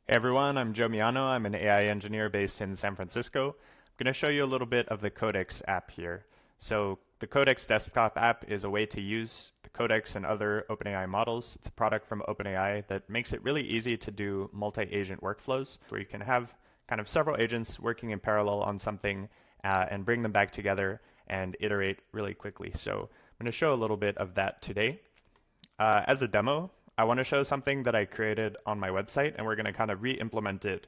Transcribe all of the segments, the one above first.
Hey everyone, I'm Joe Miano. I'm an AI engineer based in San Francisco. I'm going to show you a little bit of the Codex app here. So the Codex desktop app is a way to use the Codex and other OpenAI models. It's a product from OpenAI that makes it really easy to do multi-agent workflows where you can have kind of several agents working in parallel on something and bring them back together and iterate really quickly. So I'm going to show a little bit of that today. As a demo, I want to show something that I created on my website, and we're going to kind of re-implement it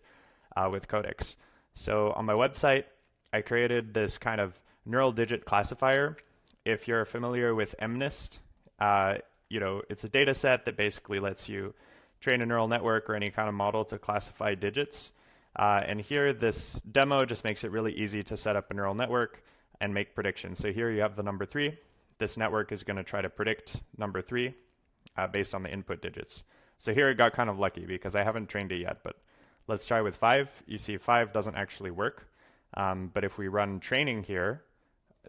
with Codex. So on my website, I created this kind of neural digit classifier. If you're familiar with MNIST, it's a data set that basically lets you train a neural network or any kind of model to classify digits. And here, this demo just makes it really easy to set up a neural network and make predictions. So here you have the number 3. This network is going to try to predict number 3. Based on the input digits. So here it got kind of lucky because I haven't trained it yet, but let's try with 5. You see 5 doesn't actually work. But if we run training here,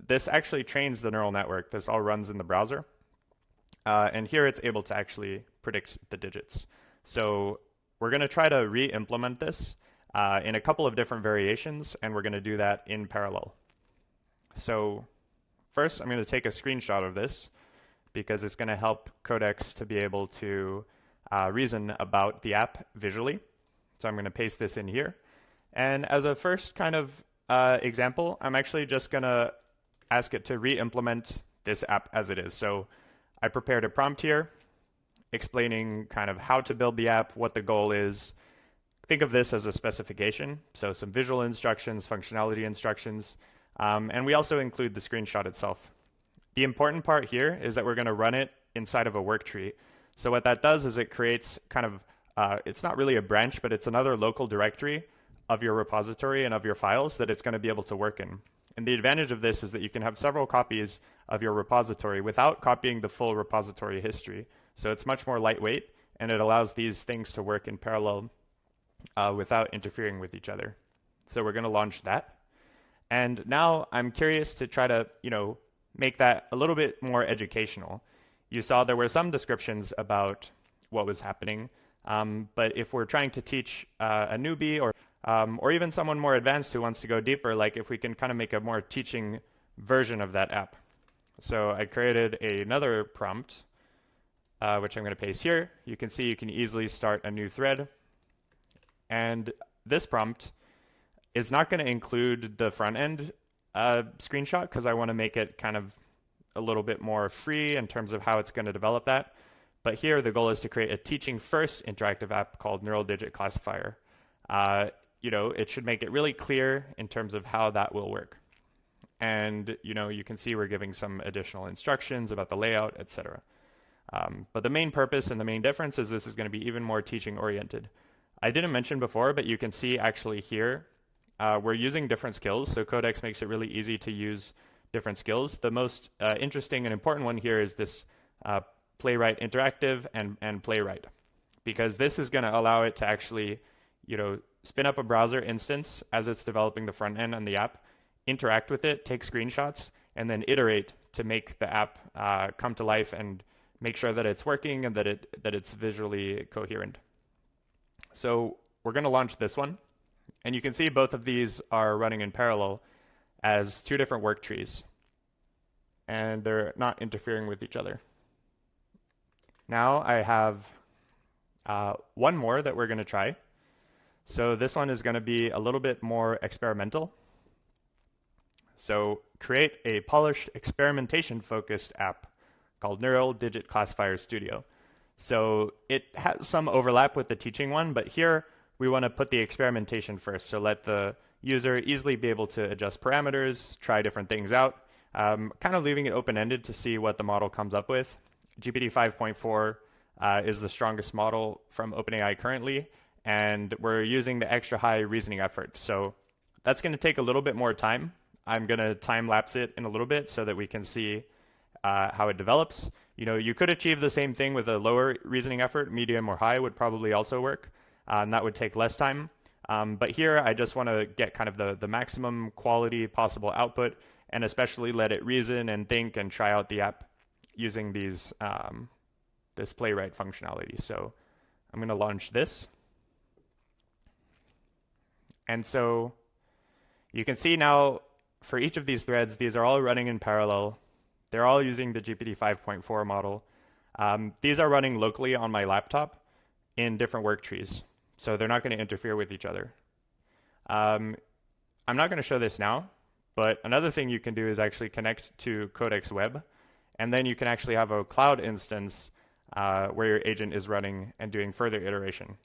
this actually trains the neural network. This all runs in the browser. And here it's able to actually predict the digits. So we're going to try to re-implement this in a couple of different variations, and we're going to do that in parallel. So first, I'm going to take a screenshot of this, because it's going to help Codex to be able to reason about the app visually. So I'm going to paste this in here. And as a first kind of example, I'm actually just going to ask it to re-implement this app as it is. So I prepared a prompt here explaining kind of how to build the app, what the goal is. Think of this as a specification. So some visual instructions, functionality instructions, and we also include the screenshot itself. The important part here is that we're going to run it inside of a work tree. So what that does is it creates kind of, it's not really a branch, but it's another local directory of your repository and of your files that it's going to be able to work in. And the advantage of this is that you can have several copies of your repository without copying the full repository history. So it's much more lightweight, and it allows these things to work in parallel without interfering with each other. So we're going to launch that. And now I'm curious to try to, make that a little bit more educational. You saw there were some descriptions about what was happening, but if we're trying to teach a newbie or even someone more advanced who wants to go deeper, like if we can kind of make a more teaching version of that app. So I created another prompt, which I'm going to paste here. You can see you can easily start a new thread. And this prompt is not going to include the front end screenshot because I want to make it kind of a little bit more free in terms of how it's going to develop that. But here the goal is to create a teaching first interactive app called Neural Digit Classifier. It should make it really clear in terms of how that will work. And you can see we're giving some additional instructions about the layout, etc. But the main purpose and the main difference is this is going to be even more teaching oriented. I didn't mention before, but you can see actually here we're using different skills, so Codex makes it really easy to use different skills. The most interesting and important one here is this Playwright Interactive and Playwright, because this is going to allow it to actually, spin up a browser instance as it's developing the front end on the app, interact with it, take screenshots, and then iterate to make the app come to life and make sure that it's working and that it's visually coherent. So we're going to launch this one. And you can see both of these are running in parallel as 2 different work trees. And they're not interfering with each other. Now I have one more that we're going to try. So this one is going to be a little bit more experimental. So create a polished experimentation-focused app called Neural Digit Classifier Studio. So it has some overlap with the teaching one, but here we want to put the experimentation first, so let the user easily be able to adjust parameters, try different things out, kind of leaving it open-ended to see what the model comes up with. GPT 5.4 is the strongest model from OpenAI currently, and we're using the extra high reasoning effort. So that's going to take a little bit more time. I'm going to time-lapse it in a little bit so that we can see how it develops. You could achieve the same thing with a lower reasoning effort. Medium or high would probably also work. And that would take less time. But here, I just want to get kind of the maximum quality possible output, and especially let it reason and think and try out the app using these this Playwright functionality. So I'm going to launch this. And so you can see now for each of these threads, these are all running in parallel. They're all using the GPT 5.4 model. These are running locally on my laptop in different work trees. So they're not going to interfere with each other. I'm not going to show this now, but another thing you can do is actually connect to Codex Web, and then you can actually have a cloud instance where your agent is running and doing further iteration.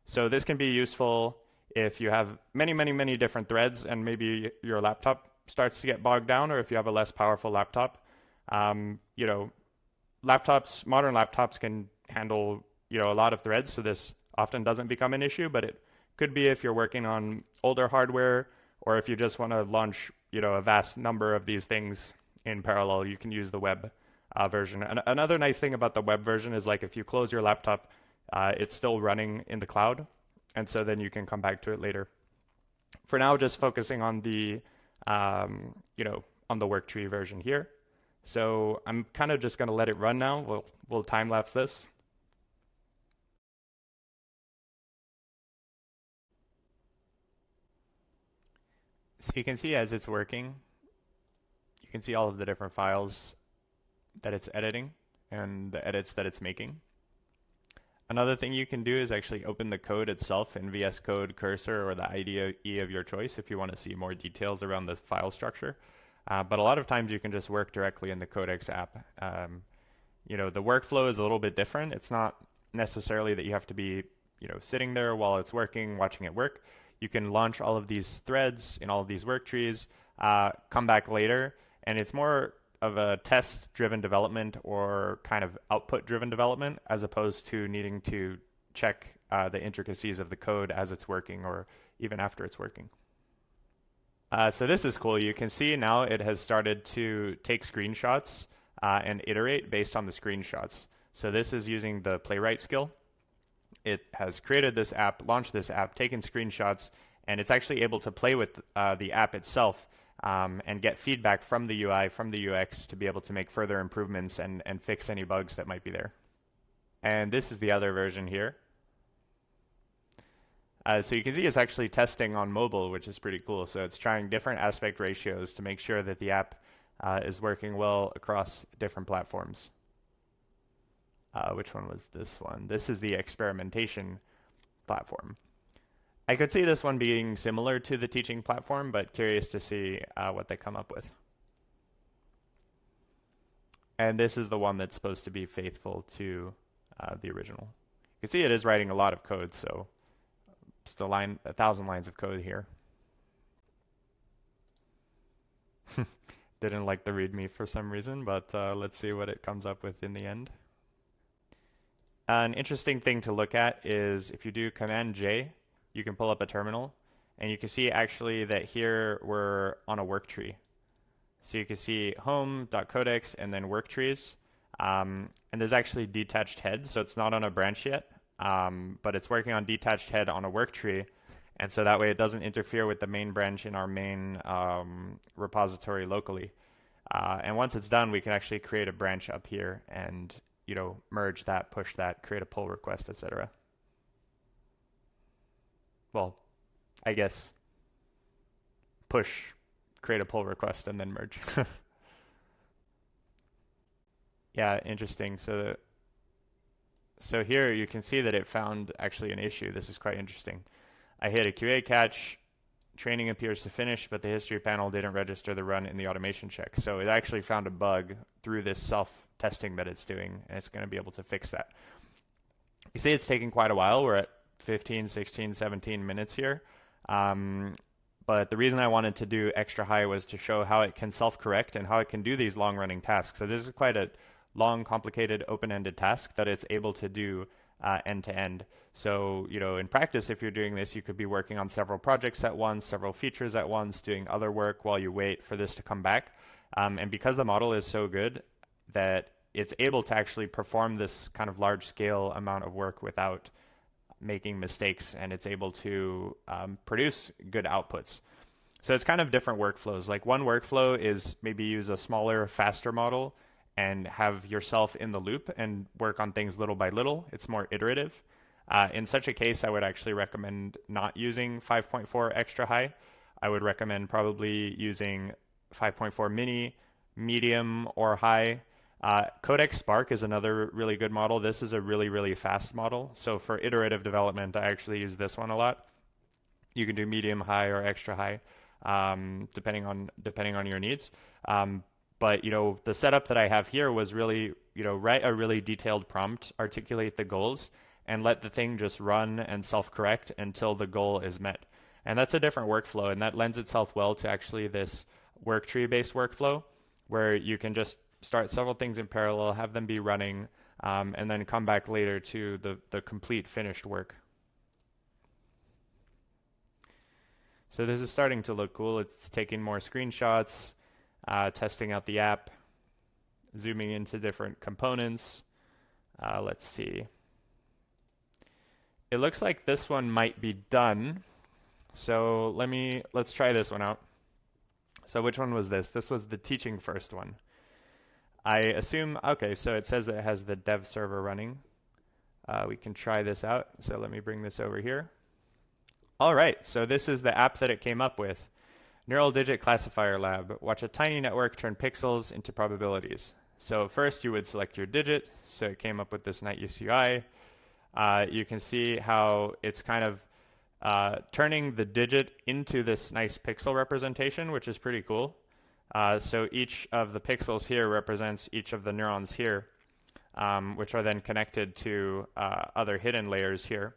So this can be useful if you have many, many, many different threads and maybe your laptop starts to get bogged down, or if you have a less powerful laptop. Modern laptops can handle, a lot of threads, so this often doesn't become an issue, but it could be if you're working on older hardware, or if you just want to launch, a vast number of these things in parallel, you can use the web version. And another nice thing about the web version is like if you close your laptop, it's still running in the cloud, and so then you can come back to it later. For now, just focusing on the, on the Worktree version here. So I'm kind of just going to let it run now. We'll time lapse this. So you can see as it's working, you can see all of the different files that it's editing and the edits that it's making. Another thing you can do is actually open the code itself in VS Code Cursor or the IDE of your choice if you want to see more details around the file structure. But a lot of times you can just work directly in the Codex app. The workflow is a little bit different. It's not necessarily that you have to be, sitting there while it's working, watching it work. You can launch all of these threads in all of these work trees, come back later, and it's more of a test-driven development or kind of output-driven development as opposed to needing to check the intricacies of the code as it's working or even after it's working. So this is cool. You can see now it has started to take screenshots and iterate based on the screenshots. So this is using the Playwright skill. It has created this app, launched this app, taken screenshots, and it's actually able to play with the app itself and get feedback from the UI, from the UX to be able to make further improvements and fix any bugs that might be there. And this is the other version here. So you can see it's actually testing on mobile, which is pretty cool. So it's trying different aspect ratios to make sure that the app is working well across different platforms. Which one was this one? This is the experimentation platform. I could see this one being similar to the teaching platform, but curious to see what they come up with. And this is the one that's supposed to be faithful to the original. You can see it is writing a lot of code, so still 1,000 lines of code here. Didn't like the README for some reason, but let's see what it comes up with in the end. An interesting thing to look at is if you do Command J, you can pull up a terminal, and you can see actually that here we're on a work tree. So you can see home.codex and then work trees, and there's actually detached head, so it's not on a branch yet, but it's working on detached head on a work tree, and so that way it doesn't interfere with the main branch in our main repository locally. And once it's done, we can actually create a branch up here and merge that, push that, create a pull request, etc. Well, I guess push, create a pull request, and then merge. Yeah, interesting. So here you can see that it found actually an issue. This is quite interesting. I hit a QA catch, training appears to finish, but the history panel didn't register the run in the automation check. So it actually found a bug through this self-testing that it's doing, and it's going to be able to fix that. You see it's taking quite a while. We're at 15, 16, 17 minutes here. But the reason I wanted to do extra high was to show how it can self-correct and how it can do these long-running tasks. So this is quite a long, complicated, open-ended task that it's able to do end-to-end. So, in practice, if you're doing this, you could be working on several projects at once, several features at once, doing other work while you wait for this to come back. And because the model is so good that it's able to actually perform this kind of large-scale amount of work without making mistakes, and it's able to produce good outputs. So it's kind of different workflows. Like one workflow is maybe use a smaller, faster model and have yourself in the loop and work on things little by little. It's more iterative. In such a case, I would actually recommend not using 5.4 extra high. I would recommend probably using 5.4 mini, medium, or high. Codex Spark is another really good model. This is a really, really fast model. So for iterative development, I actually use this one a lot. You can do medium, high, or extra high, depending on your needs. But the setup that I have here was really, write a really detailed prompt, articulate the goals, and let the thing just run and self-correct until the goal is met. And that's a different workflow, and that lends itself well to actually this worktree-based workflow, where you can just start several things in parallel, have them be running, and then come back later to the complete finished work. So this is starting to look cool. It's taking more screenshots, testing out the app, zooming into different components. Let's see. It looks like this one might be done. So let's try this one out. So which one was this? This was the teaching first one. I assume, okay, so it says that it has the dev server running. We can try this out. So let me bring this over here. All right, so this is the app that it came up with. Neural Digit Classifier Lab. Watch a tiny network turn pixels into probabilities. So first you would select your digit. So it came up with this nice UI. You can see how it's kind of turning the digit into this nice pixel representation, which is pretty cool. So each of the pixels here represents each of the neurons here, which are then connected to other hidden layers here.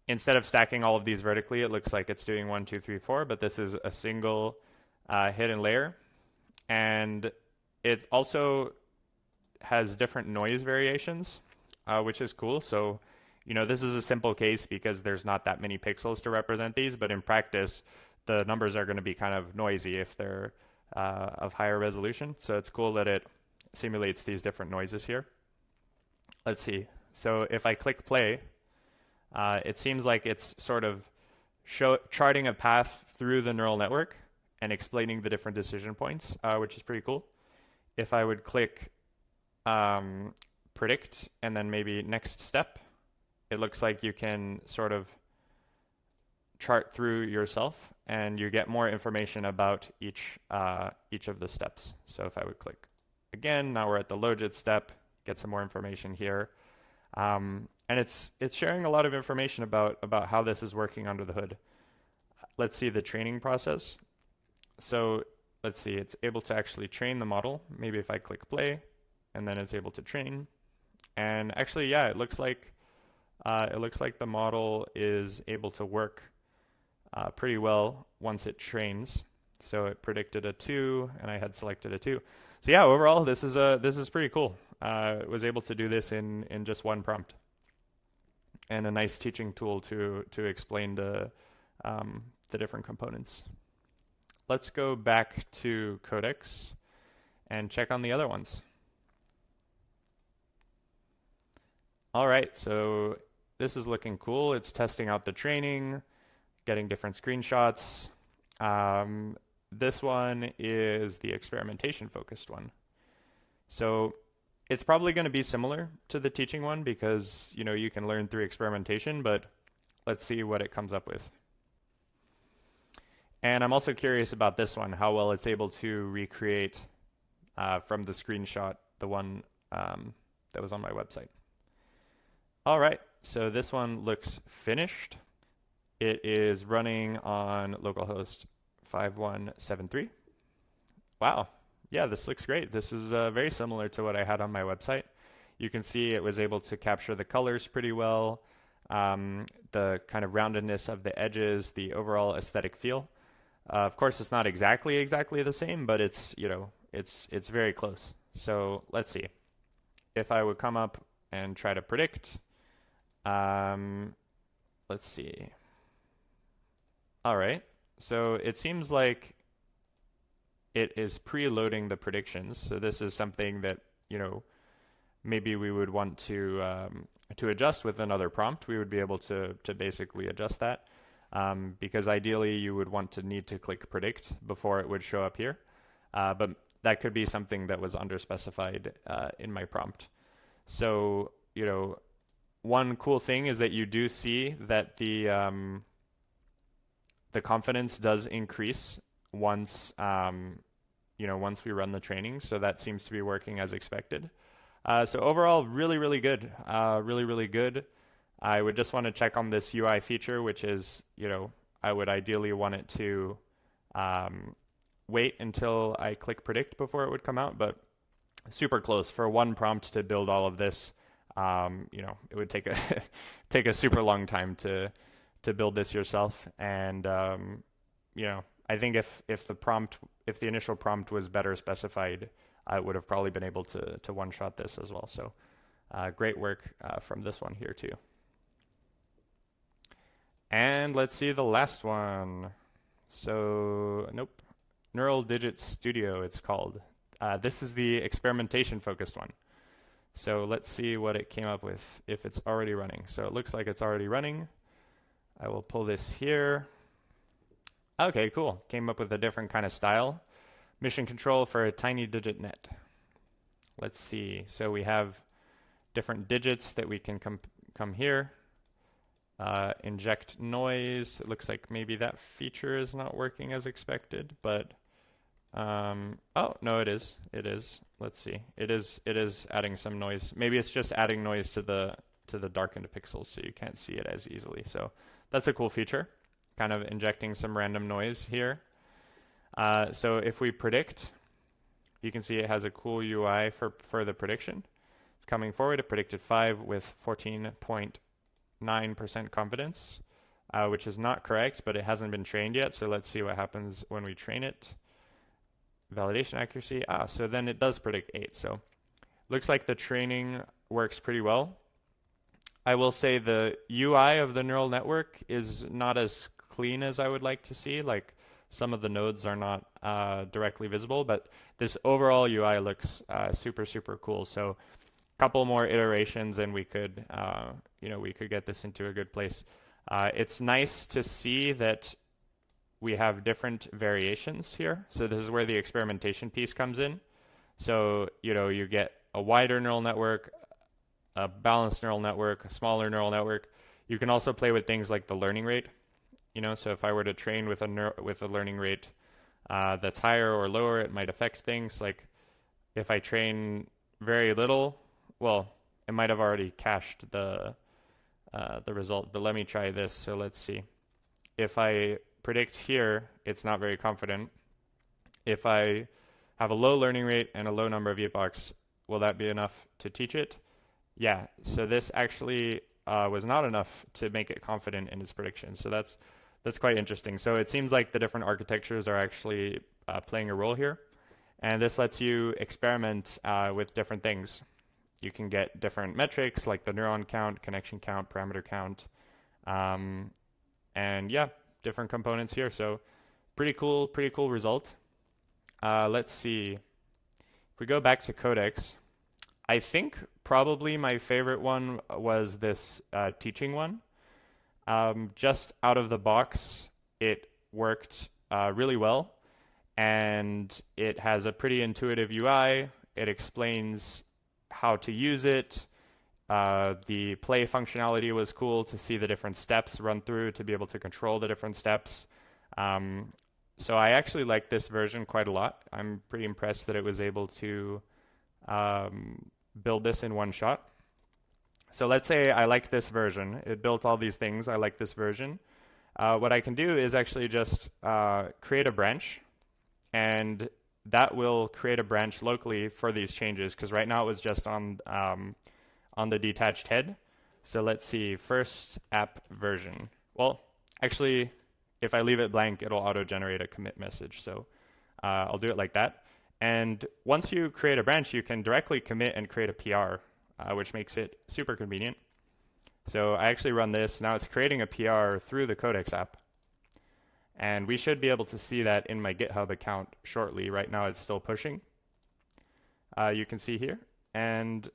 Instead of stacking all of these vertically, it looks like it's doing 1, 2, 3, 4, but this is a single hidden layer. And it also has different noise variations, which is cool. So, this is a simple case because there's not that many pixels to represent these, but in practice, the numbers are going to be kind of noisy if they're of higher resolution. So it's cool that it simulates these different noises here. Let's see. So if I click play, it seems like it's sort of charting a path through the neural network and explaining the different decision points, which is pretty cool. If I would click predict and then maybe next step, it looks like you can sort of chart through yourself and you get more information about each of the steps. So if I would click again, now we're at the logit step, get some more information here. And it's sharing a lot of information about how this is working under the hood. Let's see the training process. So let's see, it's able to actually train the model. Maybe if I click play and then it's able to train. And actually, yeah, it looks like the model is able to work pretty well once it trains. So it predicted a 2 and I had selected a 2. So yeah, overall, this is pretty cool. It was able to do this in just one prompt. And a nice teaching tool to explain the different components. Let's go back to Codex and check on the other ones. All right, so this is looking cool. It's testing out the training, getting different screenshots. This one is the experimentation-focused one. So it's probably going to be similar to the teaching one because you can learn through experimentation, but let's see what it comes up with. And I'm also curious about this one, how well it's able to recreate from the screenshot, the one that was on my website. All right, so this one looks finished. It is running on localhost 5173. Wow. Yeah, this looks great. This is very similar to what I had on my website. You can see it was able to capture the colors pretty well, the kind of roundedness of the edges, the overall aesthetic feel. Of course, it's not exactly the same, but it's it's very close. So let's see. If I would come up and try to predict, let's see. All right. So it seems like it is preloading the predictions. So this is something that, maybe we would want to adjust with another prompt. We would be able to basically adjust that because ideally you would want to need to click predict before it would show up here. But that could be something that was underspecified in my prompt. So, one cool thing is that you do see that the confidence does increase once once we run the training. So that seems to be working as expected. So overall, really, really good. Really, really good. I would just want to check on this UI feature, which is, I would ideally want it to wait until I click predict before it would come out, but super close. For one prompt to build all of this, it would take a take a super long time to build this yourself. And I think if the initial prompt was better specified, I would have probably been able to one-shot this as well. So great work from this one here too. And let's see the last one. So nope, Neural Digit Studio it's called. This is the experimentation focused one. So let's see what it came up with if it's already running. So it looks like it's already running. I will pull this here. Okay, cool. Came up with a different kind of style. Mission control for a tiny digit net. Let's see. So we have different digits that we can come here. Inject noise. It looks like maybe that feature is not working as expected, but oh no, it is. It is. Let's see. It is adding some noise. Maybe it's just adding noise to the darkened pixels, so you can't see it as easily. So that's a cool feature. Kind of injecting some random noise here. So if we predict, you can see it has a cool UI for the prediction. It's coming forward. It predicted 5 with 14.9% confidence, which is not correct, but it hasn't been trained yet. So let's see what happens when we train it. Validation accuracy. So then it does predict 8. So looks like the training works pretty well. I will say the UI of the neural network is not as clean as I would like to see. Like some of the nodes are not directly visible, but this overall UI looks super, super cool. So a couple more iterations and we could, we could get this into a good place. It's nice to see that we have different variations here. So this is where the experimentation piece comes in. So, you get a wider neural network, a balanced neural network, a smaller neural network. You can also play with things like the learning rate. So if I were to train with a learning rate that's higher or lower, it might affect things. Like if I train very little, well, it might have already cached the result. But let me try this. So let's see. If I predict here, it's not very confident. If I have a low learning rate and a low number of epochs, will that be enough to teach it? Yeah. So this actually was not enough to make it confident in its prediction. So that's quite interesting. So it seems like the different architectures are actually playing a role here. And this lets you experiment with different things. You can get different metrics like the neuron count, connection count, parameter count, and yeah, different components here. So pretty cool result. Let's see. If we go back to Codex, I think probably my favorite one was this teaching one. Just out of the box, it worked really well, and it has a pretty intuitive UI. It explains how to use it. The play functionality was cool to see the different steps run through to be able to control the different steps. So I actually like this version quite a lot. I'm pretty impressed that it was able to build this in one shot. So let's say I like this version. It built all these things. I like this version. What I can do is actually just create a branch, and that will create a branch locally for these changes, because right now it was just on the detached head. So let's see, first app version. Well, actually, if I leave it blank, it'll auto-generate a commit message. So I'll do it like that. And once you create a branch, you can directly commit and create a PR, which makes it super convenient. So I actually run this. Now it's creating a PR through the Codex app. And we should be able to see that in my GitHub account shortly. Right now it's still pushing. You can see here. And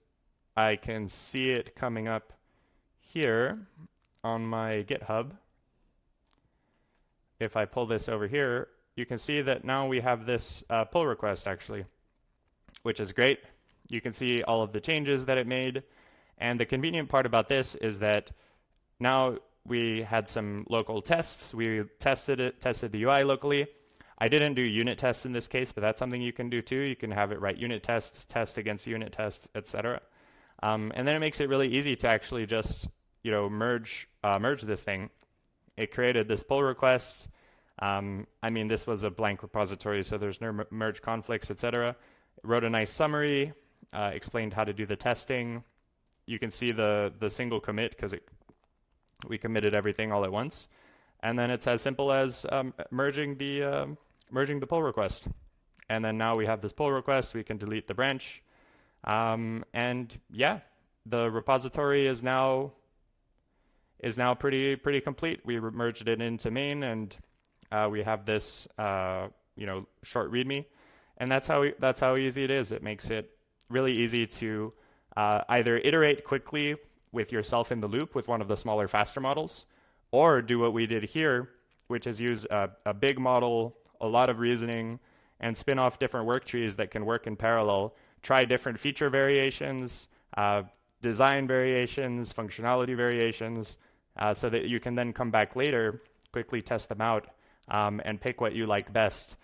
I can see it coming up here on my GitHub. If I pull this over here, you can see that now we have this pull request actually, which is great. You can see all of the changes that it made. And the convenient part about this is that now we had some local tests. We tested the UI locally. I didn't do unit tests in this case, but that's something you can do too. You can have it write unit tests, test against unit tests, etc. And then it makes it really easy to actually just merge this thing. It created this pull request. I mean, this was a blank repository, so there's no merge conflicts, etc. It wrote a nice summary, explained how to do the testing. You can see the single commit because we committed everything all at once. And then it's as simple as merging the pull request. And then now we have this pull request. We can delete the branch. And yeah, the repository is now pretty complete. We merged it into main, and we have this short README, and that's how easy it is. It makes it really easy to either iterate quickly with yourself in the loop with one of the smaller, faster models, or do what we did here, which is use a big model, a lot of reasoning, and spin off different work trees that can work in parallel. Try different feature variations, design variations, functionality variations, so that you can then come back later, quickly test them out, and pick what you like best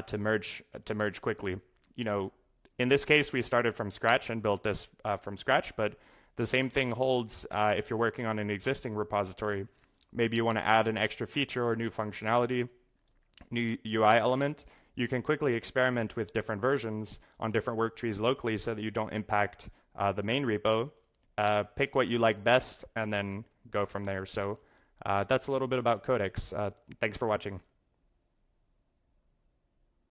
to merge quickly. In this case, we started from scratch and built this from scratch, but the same thing holds if you're working on an existing repository. Maybe you want to add an extra feature or new functionality, new UI element. You can quickly experiment with different versions on different work trees locally so that you don't impact the main repo. Pick what you like best and then go from there. So that's a little bit about Codex. Thanks for watching.